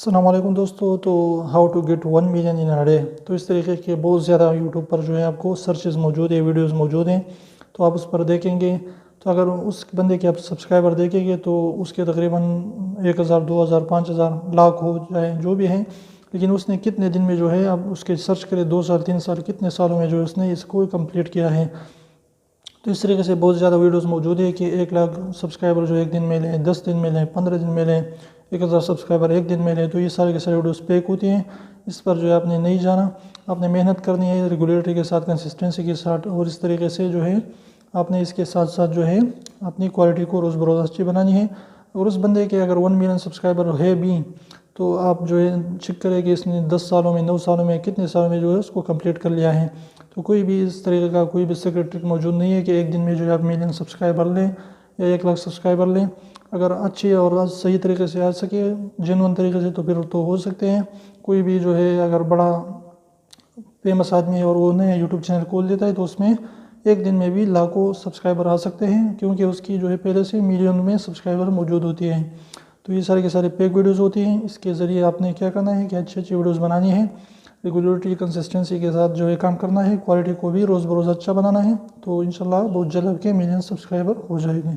السلام علیکم دوستو، تو how to get 1 million in a day, تو اس طریقے کے بہت زیادہ یوٹیوب پر جو ہے آپ کو سرچز موجود ہیں، ویڈیوز موجود ہیں، تو آپ اس پر دیکھیں گے. تو اگر اس بندے کے آپ سبسکرائبر دیکھیں گے تو اس کے تقریباً 1000 2000 5000 لاکھ ہو جائیں جو بھی ہیں، لیکن اس نے کتنے دن میں جو ہے آپ اس کے سرچ کرے 2 سال 3 سال کتنے سالوں میں جو اس نے اس کو کمپلیٹ کیا ہے. تو اس طریقے سے بہت زیادہ ویڈیوز موجود ہے کہ 1 لاکھ سبسکرائبر جو ایک دن میں لیں، 10 دن میں لیں، 15 دن میں لیں، 1000 سبسکرائبر ایک دن میں لیں. تو یہ سارے کے سارے ویڈیوز پیک ہوتی ہیں. اس پر جو ہے آپ نے نہیں جانا، آپ نے محنت کرنی ہے ریگولیٹری کے ساتھ، کنسسٹنسی کے ساتھ، اور اس طریقے سے جو ہے آپ نے اس کے ساتھ ساتھ جو ہے اپنی کوالٹی کو روز بروز اچھی بنانی ہے. اور اس بندے کے اگر 1 ملین سبسکرائبر ہے بھی تو آپ جو ہے چیک کریں کہ اس نے 10 سالوں میں 9 سالوں میں کتنے سالوں میں جو ہے اس کو کمپلیٹ کر لیا ہے. تو کوئی بھی اس طریقے کا کوئی بھی سیکرٹ ٹرک موجود نہیں ہے کہ ایک دن میں جو ہے آپ ملین سبسکرائبر لیں یا 1 لاکھ سبسکرائبر لیں. اگر اچھی اور صحیح طریقے سے آ سکے، جینون طریقے سے، تو پھر تو ہو سکتے ہیں. کوئی بھی جو ہے اگر بڑا فیمس آدمی ہے اور وہ نیا یوٹیوب چینل کھول دیتا ہے تو اس میں ایک دن میں بھی لاکھوں سبسکرائبر آ سکتے ہیں، کیونکہ اس کی جو ہے پہلے سے ملین میں سبسکرائبر موجود ہوتی ہیں. تو یہ سارے کے سارے پیک ویڈیوز ہوتی ہیں. اس کے ذریعے آپ نے کیا کرنا ہے کہ اچھی ویڈیوز بنانی ہے، ریگولیٹری کنسسٹنسی کے ساتھ جو ہے کام کرنا ہے، کوالٹی کو بھی روز بروز اچھا بنانا ہے. تو انشاءاللہ بہت جلد آپ کے ملین سبسکرائبر ہو جائے گے.